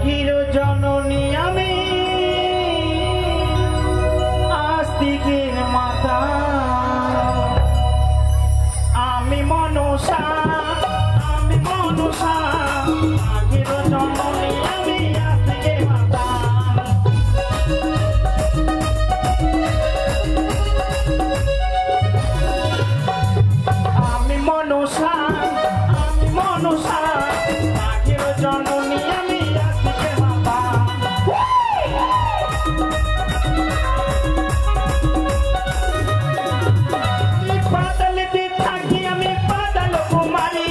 আখির জননী আমি আস্তিকের মাতা আমি মনসা আখির জননী আমি আস্তিকের মাতা আমি মনসা আখির জননী আমি আস্তিকের মাতা পাতালেতে থাকি আমি পাতাল কুমারী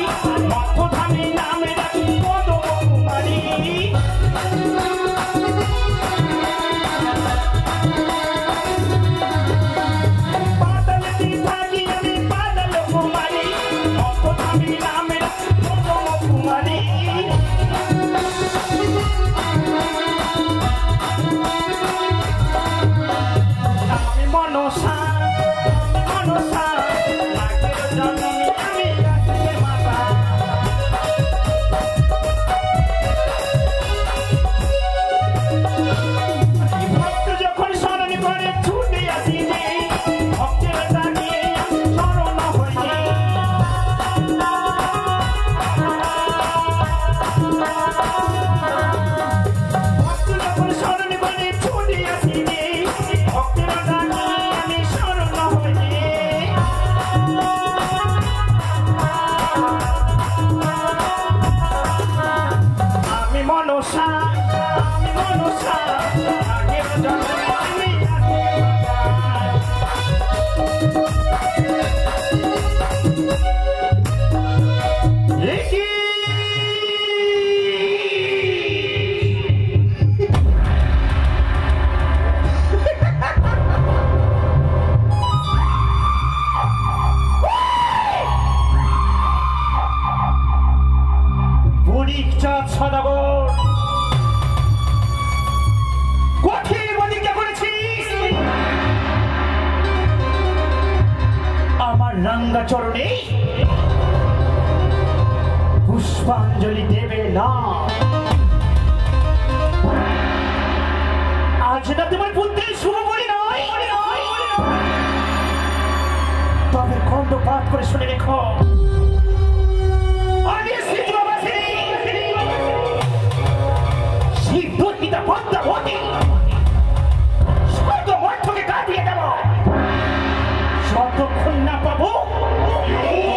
মথুধামী নামে রাখি পদম কুমারী পাতালেতে থাকি আমি পাতাল কুমারী মথুধামী নামে রাখি পদম কুমারী আমি মনসা আখির জননী আমি আস্তিকের মাতা ভক্ত যখন স্মরণ করে ছুটে আসি যে ভক্তের ডাকে স্মরণ হই ভক্ত যখন স্মরণ করে ছুটে আসি যে ভক্তের ডাকে আমি স্মরণ হই আমি মনসা আখির জননী আমি লিখি বুড়িচাঁদ সদাগর কঠিন প্রতিজ্ঞা করেছিস আমার রাঙ্গা চরণে পুষ্পাঞ্জলি দেবে না আজ না তোমার পুত্রের শুভ করি নয় তবে কণ্ঠপাত করে শুনে রেখো সিদ্ধুর্মিতা পদ্মাবতী স্বর্গ মর্থকে কাটিয়ে দেব যতক্ষণ না পাবো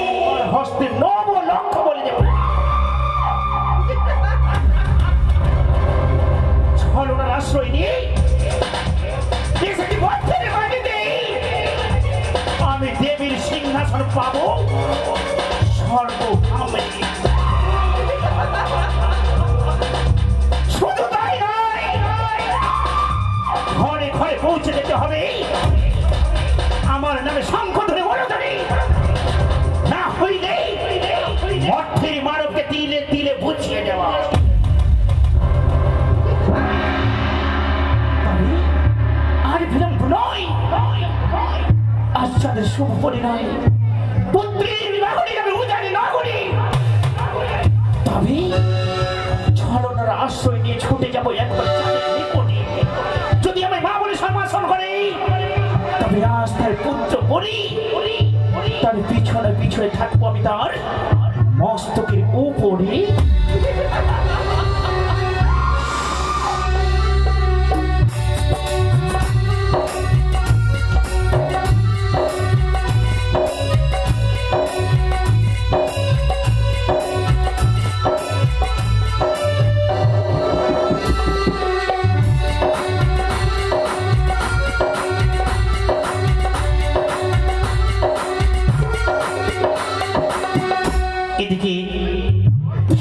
তোমার হস্তে নব লক্ষ্য বলে দেব ছলনার আশ্রয় নিয়ে দেশটি মর্থের মাটিতে আমি দেবীর সিংহাসন পাবো সর্বভাবে শুধু তাই নয় ঘরে ঘরে পৌঁছে যেতে হবে আমার নামে শঙ্খ ধরে বলতনি না হইলে মঠের মানবকে তিলে তিলে বুঝিয়ে দেওয়া আর বিলম্ব নয় আজ যাদের শুভ পরিণয় পুত্রীর বিবাহ নিয়ে আমি উজানি না করি তবে ছলনার আশ্রয় নিয়ে ছুটে যাবো একবার চাঁদের নিকটে যদি আমি মা বলে সম্ভাষণ করে তবে আজ তার পুত্র বলি তার পিছনে পিছনে থাকবো আমি তার মস্তকের উপরে এদিকে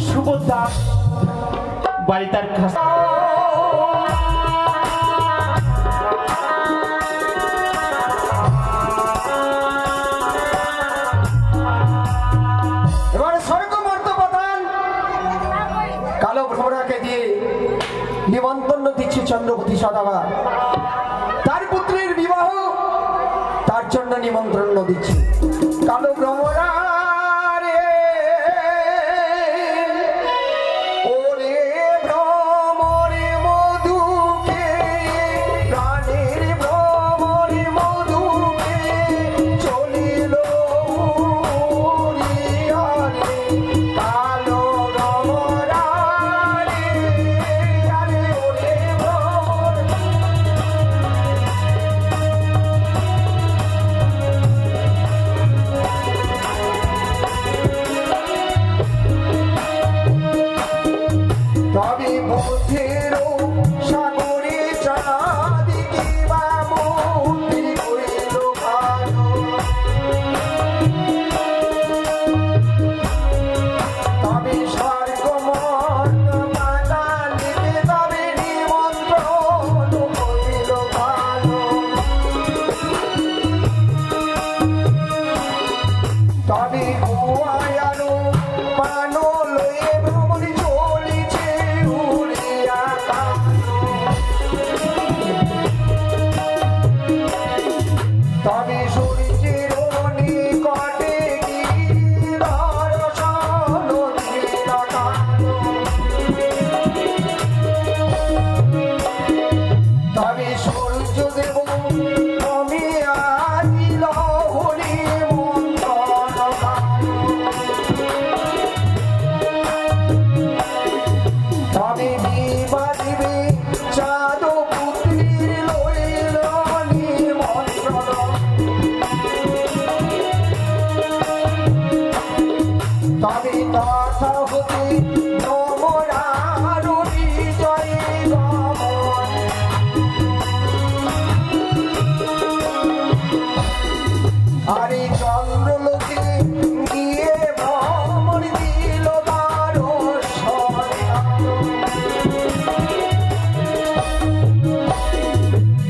সুভদ্রা বাড়ি তার কাছে এবারে স্বর্গমর্ত প্রধান কালো ভ্রমরাকে দিয়ে নিমন্ত্রণ দিচ্ছে চন্দ্রপতি সদাগর তার পুত্রের বিবাহ তার জন্য নিমন্ত্রণ দিচ্ছে কালো ভ্রমরা রে ওরে ভ্রমরা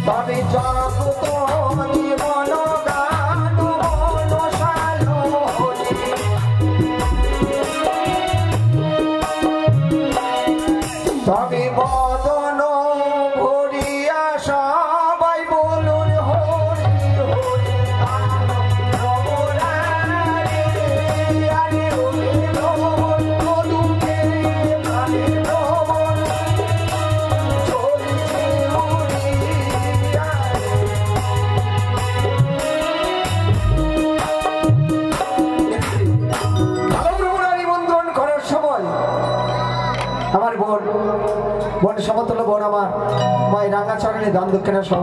তবে জগত জীবন গান মনসালো তবে বদন ভরিয়া সবাই বলুন হরি হরি আমার বোন সমতুল্য বোন আমার মায়ের রাঙাচরণে দান দক্ষিণা সহ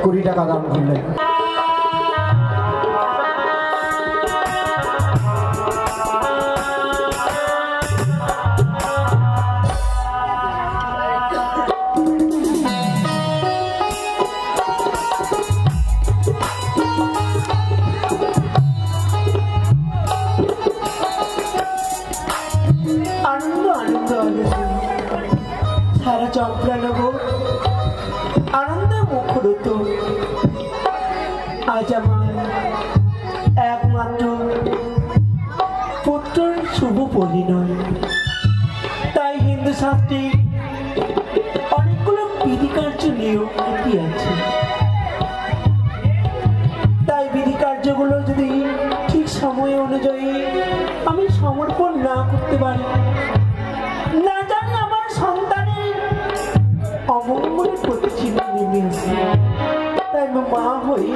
20 টাকা দান করলেন। সারা চম্পলানগর আনন্দে মুখরিত। আজ আমার একমাত্র পুত্রের শুভ পরিণয়। তাই হিন্দু শাস্ত্রে অনেকগুলো বিধিকার্য নিয়ম নীতি আছে। তাই বিধিকার্যগুলো যদি ঠিক সময় অনুযায়ী আমি সমর্পণ না করতে পারি, না জানি আমার সন্তানের অমঙ্গলের প্রতিচিহ্ন নেমে আসে। তাই মা হয়ে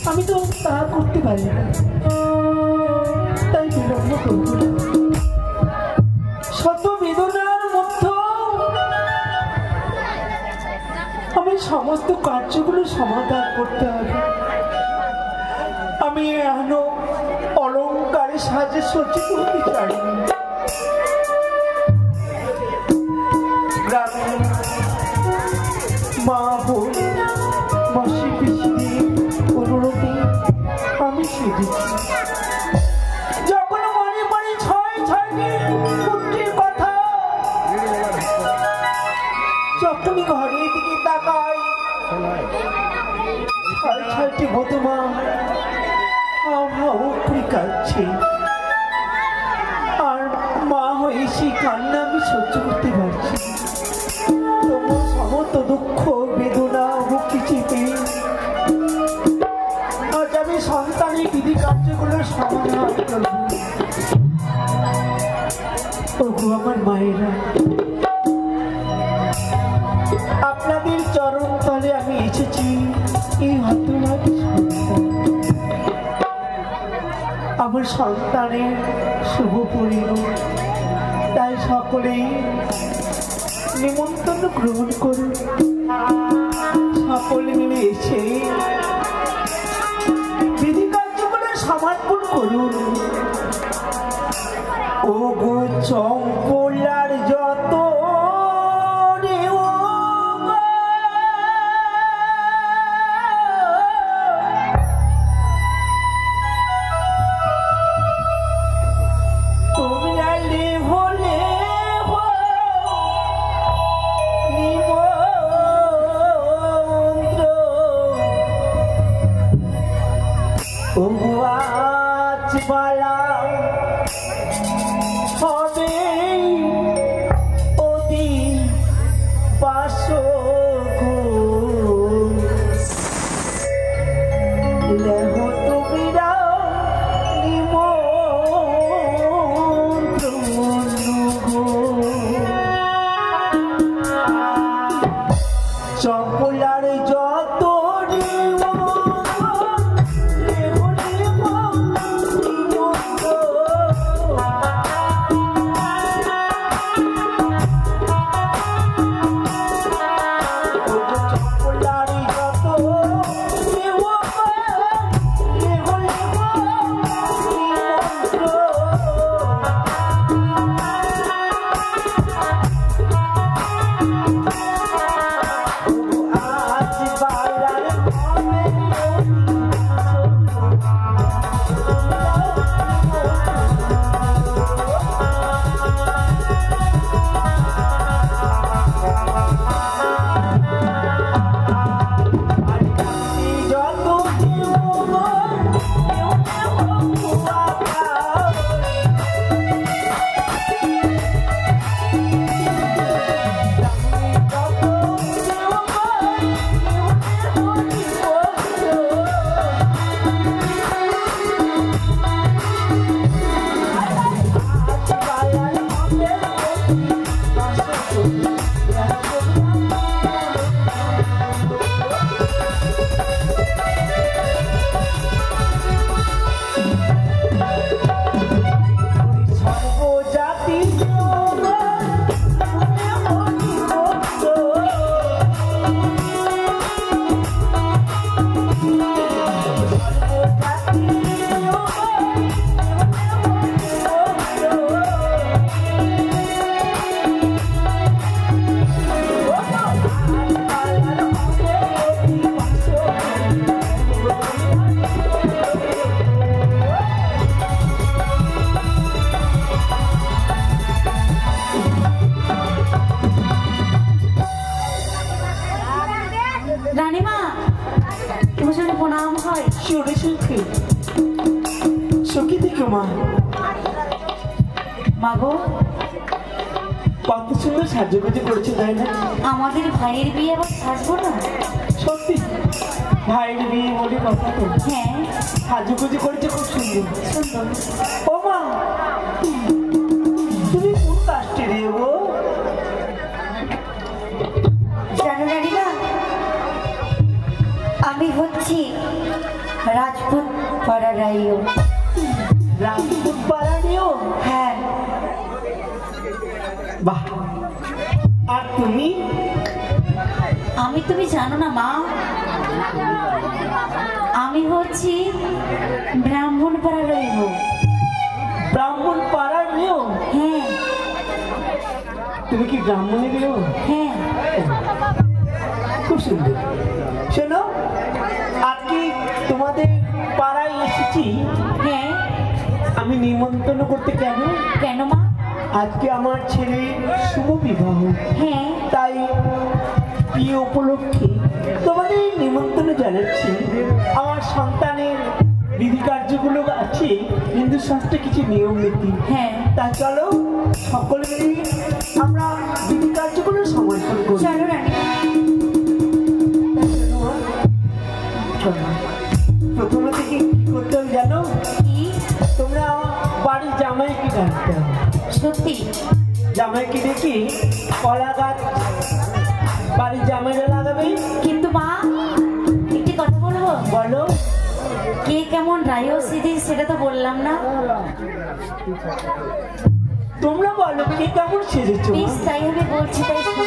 আমি তো তা করতে পারি না। তাই বিলম্ব করব না। শত বেদনার মধ্যে আমি সমস্ত কার্যগুলো সমাধান করতে হবে। আমি এখনো অলঙ্কারে সাজে সজ্জিত হতে চাই। গ্রামের মা বোন মাসি পিসিদের অনুরোধে আমি সেজেছি। যখন মনে পড়ে 6-6টি পুত্রের কথা, যখনই ঘরের দিকে তাকাই 6-6টি বধূমা কাঁদছে। আর মা হয়ে সেই কান্না আমি সহ্য করতে পারছি। তোমার সমস্ত দুঃখ বেদনা মুক্তি চেপে আজ আমি সন্তানের বিধি কার্যগুলোর সমাধান করব। ওগো আমার মায়েরা, আপনাদের চরণ তলে আমি এসেছি। এই হতভাগী সন্তান, আমার সন্তানের শুভ পরিণয়। তাই সকলেই নিমন্ত্রণ গ্রহণ করুন। সকলে মিলে এসে বিধি কার্যগুলো সমর্পণ করুন। ওগো চম্পলার যত সুরে সুখে সুখী দেখো মা। মাগো, কত সুন্দর সাজুগুজু করেছে তাই না? আমাদের ভাইয়ের বিয়ে আবার সাজবো না? সত্যি ভাইয়ের বিয়ে বলে কথা তো। হ্যাঁ, সাজুগুজু করেছে খুব সুন্দর সুন্দর। ও মা, তুমি কোন কাজটি রে গো? জানো রানীমা, আমি হচ্ছি রাজপুত পাড়ার রাইও। রাজপুত পাড়া নিও? হ্যাঁ। বাহ। আর তুমি? তুমি জানো না মা, আমি হচ্ছি ব্রাহ্মণ পাড়ার রাইও। ব্রাহ্মণ পাড়ার নিও? হ্যাঁ। তুমি কি ব্রাহ্মণের নিও? হ্যাঁ। খুব সুন্দর। শোনো, আজকে তোমাদের পাড়ায় এসেছি। হ্যাঁ। আমি নিমন্ত্রণ করতে। কেন? কেন মা? আজকে আমার ছেলের শুভ বিবাহ। হ্যাঁ। তাই বিয়ে উপলক্ষে তোমাদের নিমন্ত্রণ জানাচ্ছি। আমার সন্তানের বিধি কার্যগুলো আছে, হিন্দু শাস্ত্রে কিছু নিয়ম নীতি। হ্যাঁ। তা চলো সকলে মিলে আমরা বিধি কার্যগুলো সমর্থন করি। চলো রানী। প্রথমে থেকে কি করতে হবে জানো? কি? তোমরা বাড়ির জামাইকে ডাকতে হবে। সত্যি? জামাইকে ডেকে কলা গাছ বাড়ির জামাইরা লাগাবে। কিন্তু মা, একটি কথা বলবো? বলো। কে কেমন রায়ও সিদ্ধি সেটা তো বললাম না। তোমরা বলো কে কেমন সেজেছো? বেশ, তাই আমি বলছি, তাই শোনো।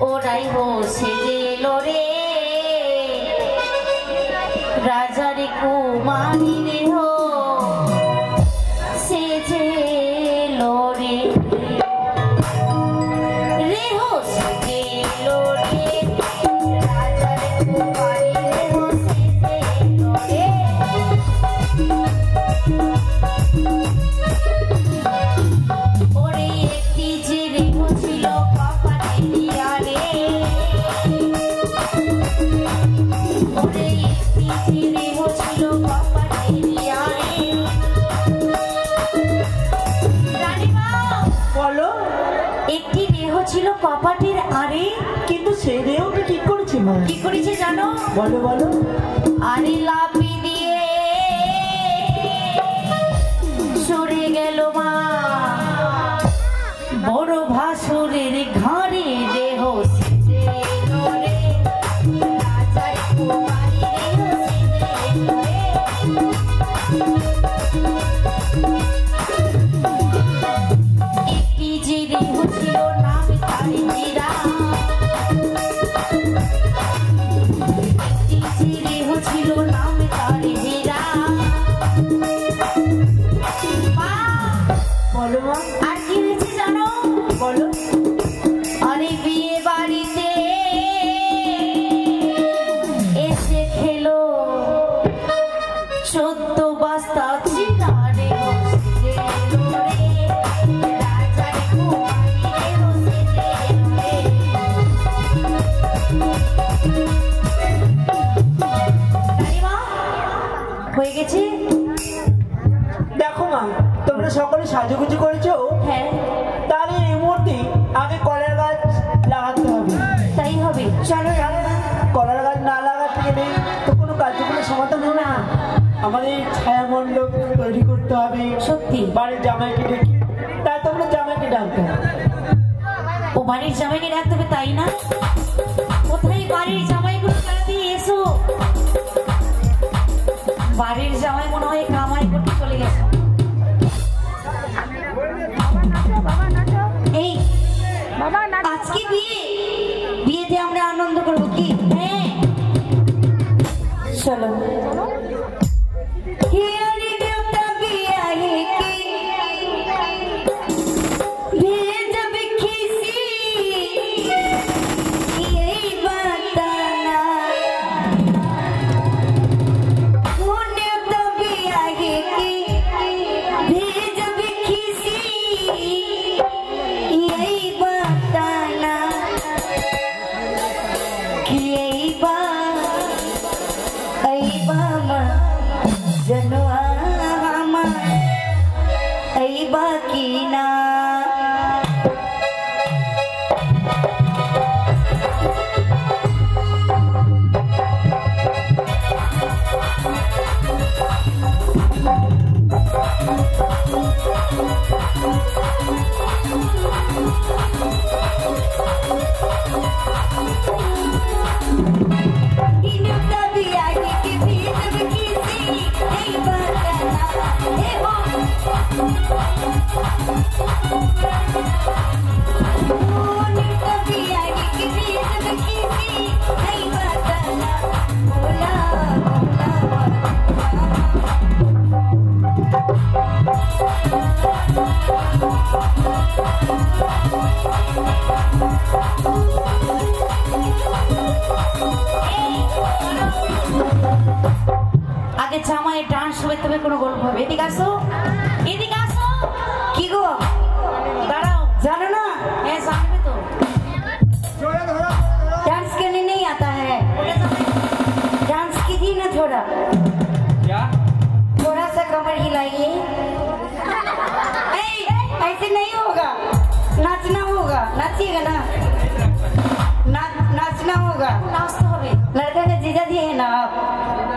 ও রাইও সেজে এলো রে, রাজার কুমারী রে হো সেজে এলো রে, রে হো সেজে এলো রে, রাজার কুমারী রে হো সেজে এলো রে। ওরে একটি যে রেহ ছিল কপালে দিয়া রে, ওরে একটি যে রেহ ছিল কপালে দিয়া রে। রানীমা, বলো। একটি রেহ ছিল কপাটের আরে। কিন্তু সেই রেওটা ঠিক করেছে মা। কি করেছে জানো? বলো বলো। আরে লাপি দিয়ে সরে গেল মা বড় ভাসুরের ঘরে, দেহ সেজে এলো রে, রাজার কুমারী দেহ সেজে এলো রে। একটি যে দেহ ছিল নাম তার হীরা, একটি যে দেহ ছিল নাম তার হীরা। বলো মা। আর কি হয়েছে জানো? বলো। আরে বিয়ে বাড়িতে এসে খেলো 14 বস্তা চিনা রে, সেজে এলো রে, রাজার কুমারী রে সেজে এলো রে। রানীমা, হয়ে গেছে? দেখো মা, তোমরা সকলে সাজুগুজু করেছো। হ্যাঁ, তাহলে এই মুহূর্তে আগে কলার গাছ লাগাতে হবে। তাই হবে। চলো রানীমা। কলার গাছ না লাগাতে গেলে তো কোনো কার্যক্রম সমাধান হবে না। আমাদের ছায়া মণ্ডপ তৈরি করতে হবে। সত্যি? বাড়ির জামাইকে ডেকে। তাই তোমরা জামাইকে ডাকতে হবে। ও বাড়ির জামাইকে রাখতে হবে, তাই না? কোথায় বাড়ির জামাইগুলো? তাড়াতাড়ি এসো। বাড়ির জামাই মনে হয় কামাই করতে চলে গেছে। এই আজকে বিয়েতে আমরা আনন্দ করবো কি? হ্যাঁ, চলো। হিয়ারি দেবতা বিয়া হে কি भेजब किसी यही बताना, होने तभी आगे की भेजब किसी यही बताना, कि यही बात আগে জামাইয়ের ডান্স হবে তবে কোনো গল্প হবে। এদিকে আসো, এদিকে আসো। কি গো দাঁড়াও, জানো ना? হ্যাঁ জানবে তো। डांस करने नहीं आता है? डांस कीजिए ना थोड़ा। क्या? थोड़ा सा कमर हिलाइए। ऐसे नहीं होगा, नाचना होगा। नाचिएगा ना, नाचना होगा। नाचते होगे। लड़का का जीजा जी है ना आप?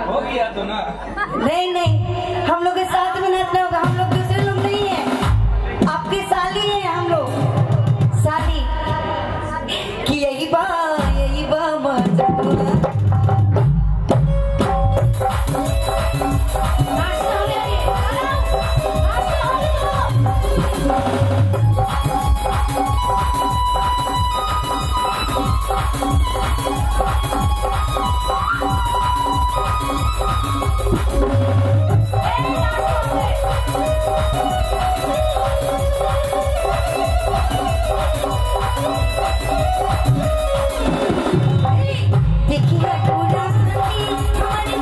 हो गया तो ना। नहीं नहीं, हम लोग के साथ में नाचना होगा। हम लोग दूसरे लोग नहीं है, आपके साली है हम लोग। साली कि यही बा मजा। देखिए पूरा हमारे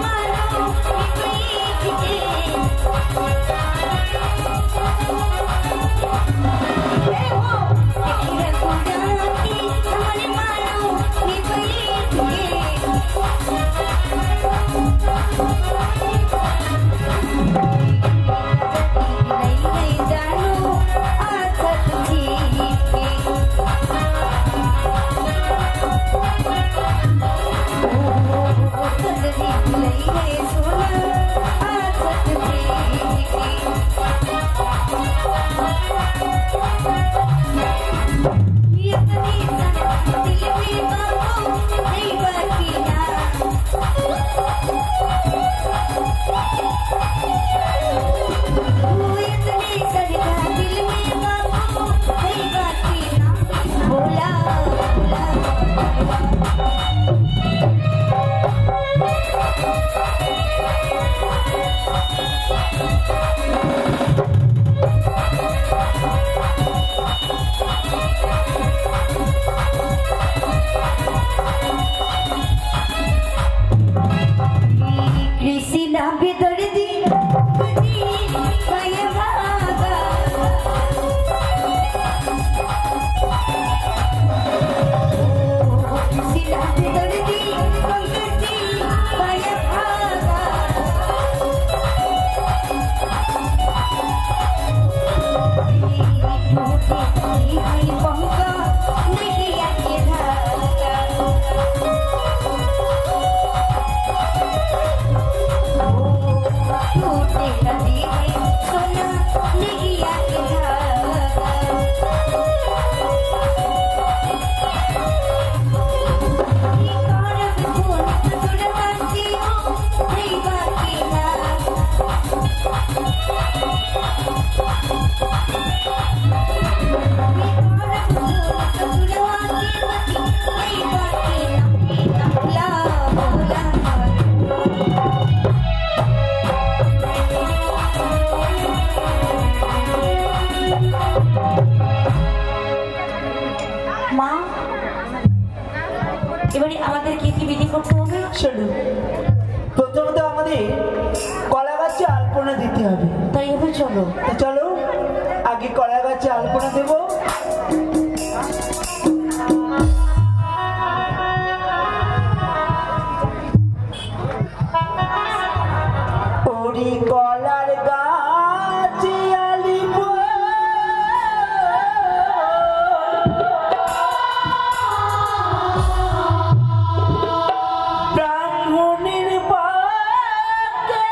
मानो এবারে আমাদের কি কি বিধি করতে হবে? শুনুন, প্রথমত আমাদের কলা গাছে আলপনা দিতে হবে। তাই হবে, চলো চলো আগে কলা গাছে আলপনা দেবো। ওরি কলার গাছে আলিপ ব্রাহ্মণের পাকে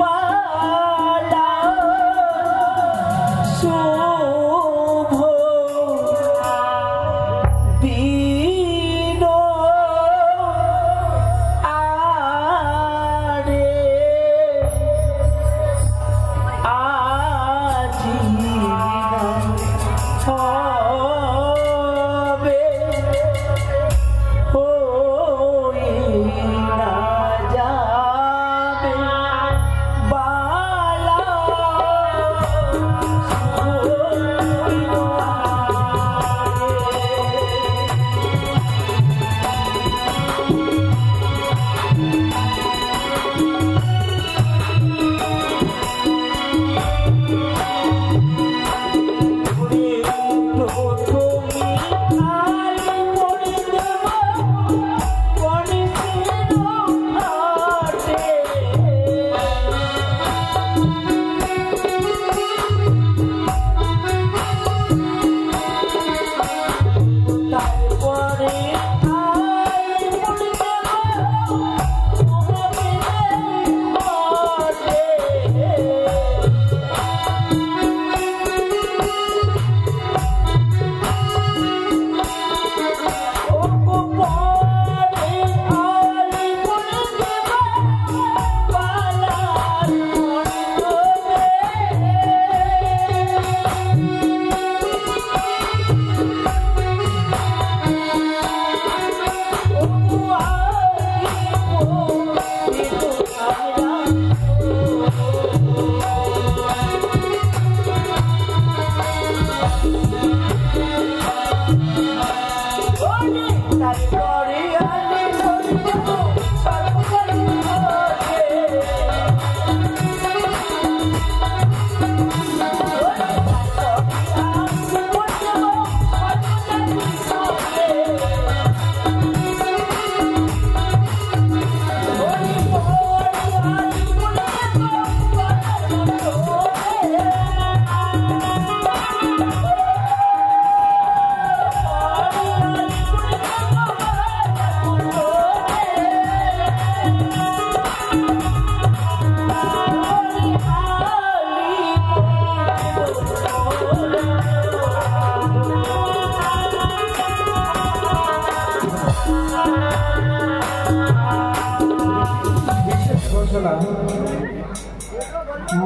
মালা হবে হই না যাবে বালা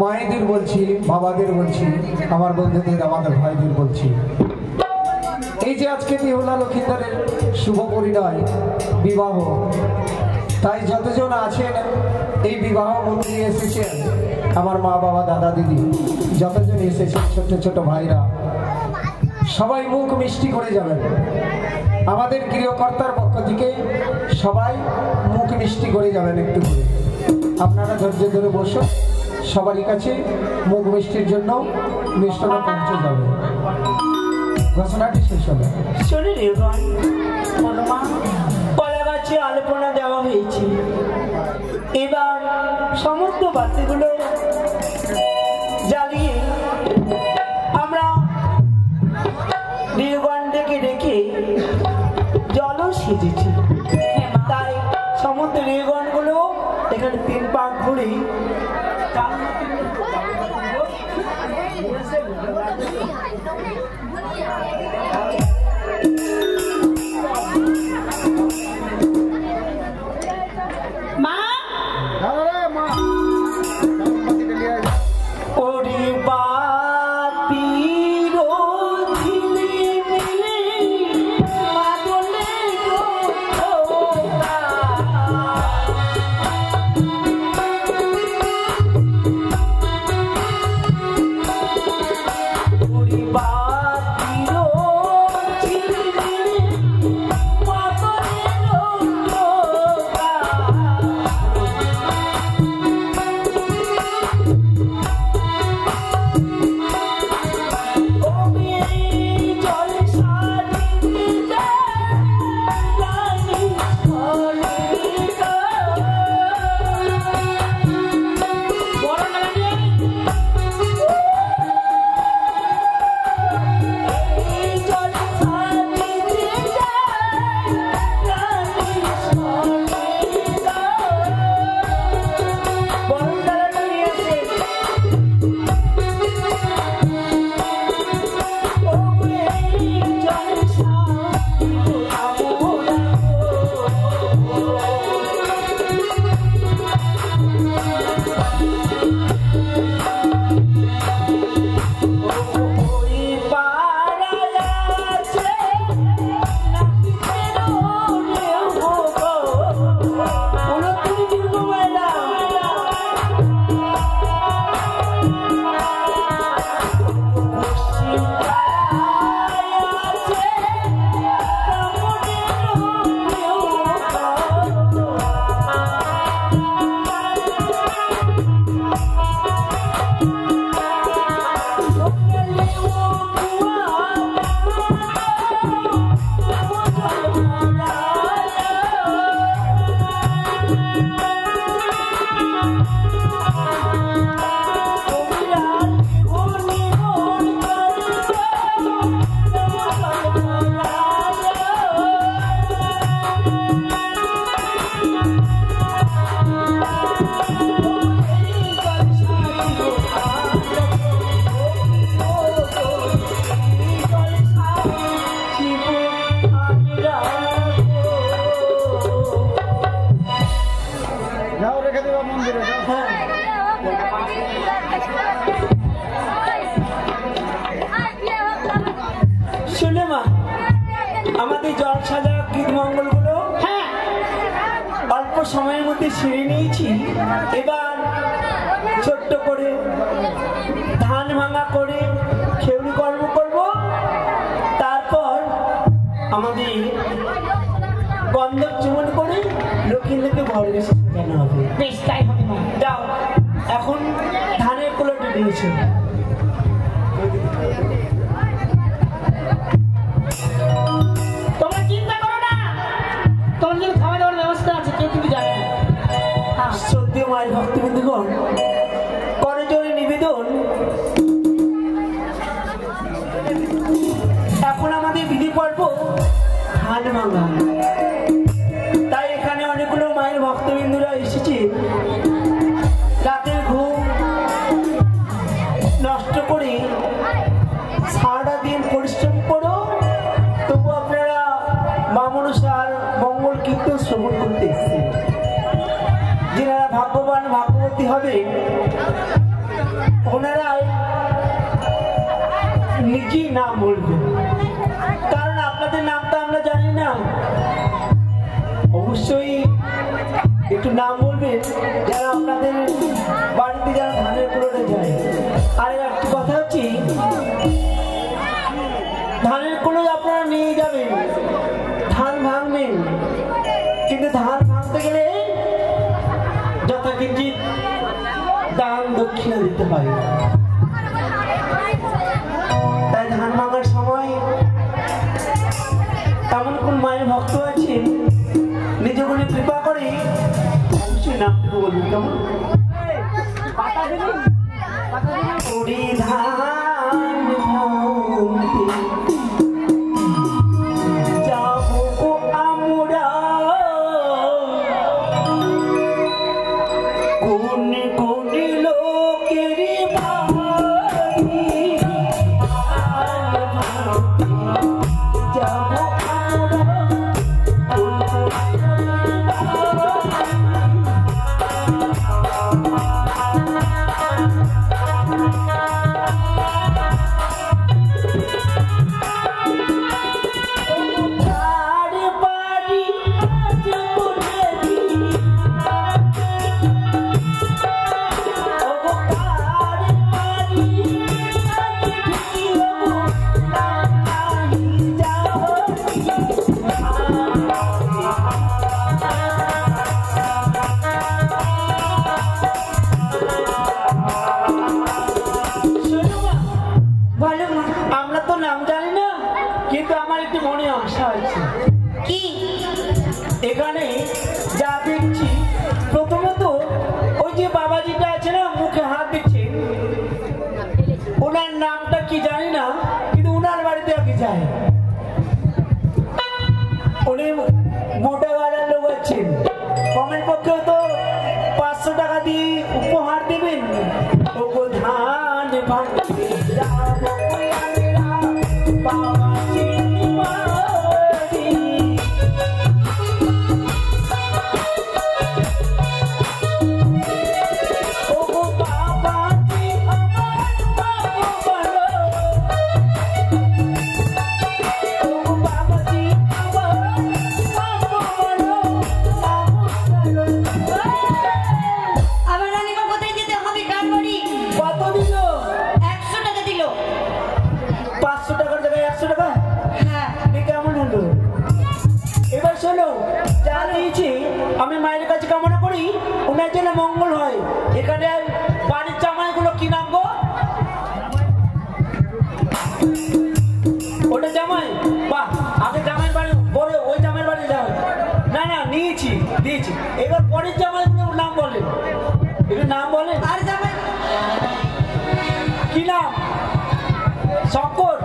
মায়েদের বলছি, বাবাদের বলছি, আমার বন্ধুদের, আমাদের ভাইদের বলছি, এই যে আজকে বিহুলা লক্ষিন্দারের শুভ পরিণয় বিবাহ, তাই যতজন আছেন এই বিবাহ মন্দিরে এসেছেন, আমার মা বাবা দাদা দিদি যতজন এসেছেন, ছোট ছোট ভাইরা, সবাই মুখ মিষ্টি করে যাবেন। আমাদের গৃহকর্তার পক্ষ থেকে সবাই মুখ মিষ্টি করে যাবেন। একটু করে আপনারা ধৈর্য ধরে বসুন, সবারই কাছে মুখ মিষ্টির জন্য মিষ্টান্ন পৌঁছে যাবে। ঘোষণাটি শেষ হবে। শোনে রে গান মা, কলা গাছে আলপনা দেওয়া হয়েছে, এবার সমস্ত বাতিগুলো জ্বালিয়ে আমরা নীলগণ ডেকে ডেকে জলও সেজেছি, তাই সমস্ত নীলগণগুলো এখানে 3 পাক ঘুরে আমাদের জল সাজা কীট মঙ্গলগুলো হ্যাঁ অল্প সময়ের মধ্যে সেরে নিয়েছি। এবার ছোট্ট করে ধান ভাঙা করে খেউড়ি কর্ম করব। তারপর আমাদের গন্ধব চুমন করে লক্ষ্মীদেরকে ঘরে এসে সাজানো হবে। বেশ তাই হবে মা। যাও এখন ধানের কুলোটা দিয়েছে। তোমরা চিন্তা করো না, তোমার জন্য খাওয়া দাওয়ার ব্যবস্থা আছে, কেউ কিন্তু যাবে না। সত্যি মায়ের ভক্তবৃন্দগণ, করজোড়ে নিবেদন। এখন আমাদের বিধি পর্ব ধান ভাঙা। তাই এখানে অনেকগুলো মায়ের ভক্তবৃন্দরা এসেছে। রাতের ঘুম নষ্ট করে সারাটা দিন পরিশ্রম করো, তবু আপনারা মা মনসার মঙ্গল কীর্তন শ্রবণ করতে এসেছেন। যারা ভাগ্যবান ভাগ্যবতী হবে ওনারাই নিজেই নাম বলবেন, কারণ আপনাদের নামটা আমরা জানি না। অবশ্যই একটু নাম বলবেন যারা আপনাদের বাড়িতে যারা ধানের কুলোতে যায়। আর একটি কথা হচ্ছে, ধানের কুলো আপনারা নিয়ে যাবেন, ধান ভাঙবেন, কিন্তু ধান ভাঙতে গেলে যথাকিঞ্চিত দান দক্ষিণা দিতে হয়। তাই ধান ভাঙার সময় এমন কোন মায়ের ভক্ত আছে নিজগুলি কৃপা করে অবশ্যই নামটুকু বলবেন। কেমন ওরে ধান ভাঙতে যাবো আমরা কোন কোন লোকের বাড়ি, যাবো আমরা কোন আমরা তো নাম জানি না, কিন্তু আমার একটু মনে আশা আছে। কি এখানে যা দেখছি, প্রথমত ওই যে বাবাজিটা আছে না মুখে হাত দিচ্ছে, ওনার নামটা কি জানি না, কিন্তু ওনার বাড়িতে আগে যায়। উনি মোটা গাড়ার লোক আছেন, কমের পক্ষেও তো 500 টাকা দিয়ে উপহার দেবেন। ও ধান ভাঙতে যাবো বাবাজির বাড়ি। ও বাবাজি আমার বাবা বলো, ও বাবাজি আমার বাবা বলো, আমার রানীমা কোথায় যেতে হবে? কার বাড়ি? কত দিল? 100 টাকা দিল। 500 টাকার জায়গায় 100 টাকা? হ্যাঁ এ কেমন হলো? এবার শোনো, যা দিয়েছি আমি মায়ের কাছে কামনা করি ওনার জন্য মঙ্গল হয়। এখানে বাড়ির জামাইগুলো কি নাম গো? ওটা জামাই? বাহ, আগে জামাই বাড়ি বড়, ওই জামাইয়ের বাড়ি যাও। না না, নিয়েছি দিয়েছি। এবার পরের জামাইগুলোর নাম বলেন, একটু নাম বলেন। আর জামাই কি নাম? শঙ্কর।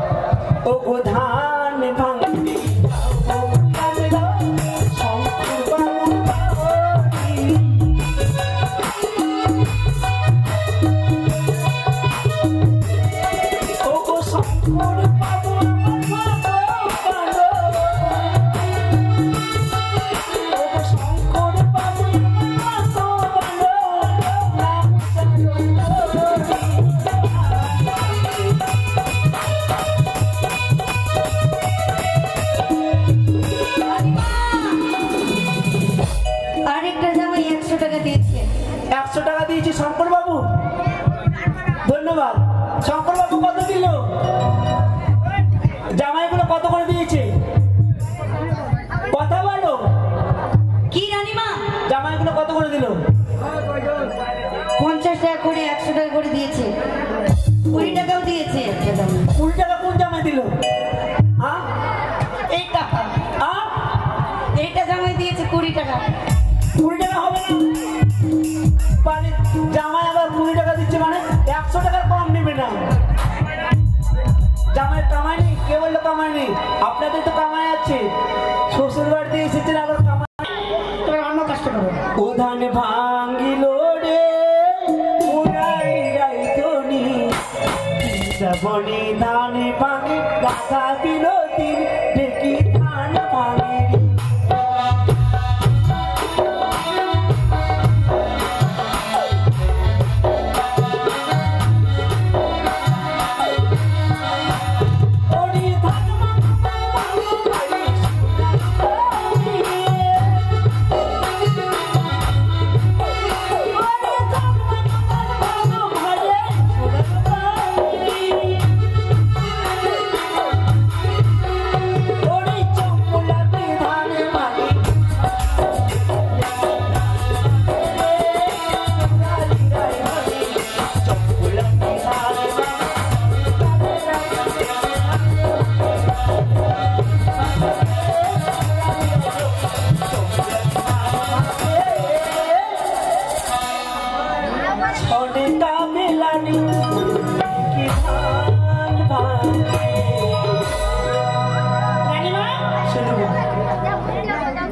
ও গো ধান ভাঙতে যাবো আমরা শঙ্কর বাবুর বাড়ি। ও গো শঙ্কর বাবু আমার বাবা বলো, ও গো শঙ্কর বাবু আমার বাবা বলো, নাম জানো জামাই দিয়েছে 20 টাকা। 20 টাকা হবে না মানে জামাই আবার 20 টাকা দিচ্ছে মানে 100 টাকার কম নেবে না। জামাই কামাই নেই, কে বললো কামাই নেই? আপনাদের তো কামাই আছে, শ্বশুর বাড়িতে এসেছেন আবার কামাই। তুমি অন্য কাজটা করো। ও ধান ভাঙ্গিল রে উড়াই রাইতনি বনি ধান ভাঙি গাছা দিল তিন দেখি ধান ভাঙি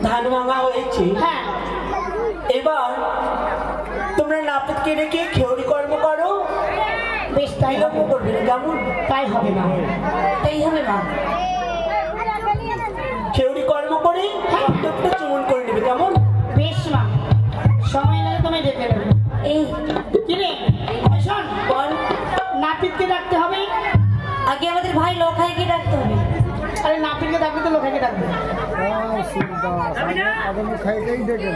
ধান ভাঙা হয়েছে। হ্যাঁ, এবার তোমরা নাপিতকে রেখে খেউরি কর্ম করো। বেশ তাই বিলম্ব করবে না, কেমন? তাই হবে মা, তাই হবে মা। খেউরি কর্ম করে প্রত্যেকটা চুমন করে নেবে, কেমন? বেশ মা, সময় লাগে তোমায় যেতে দেবো। এই কিরে শোন, বল, নাপিতকে ডাকতে হবে। আগে আমাদের ভাই লোখাইকে ডাকতে হবে। আরে নাপিতকে ডাকবে তো লোকাকে ডাকবে। খাইতেই দেখে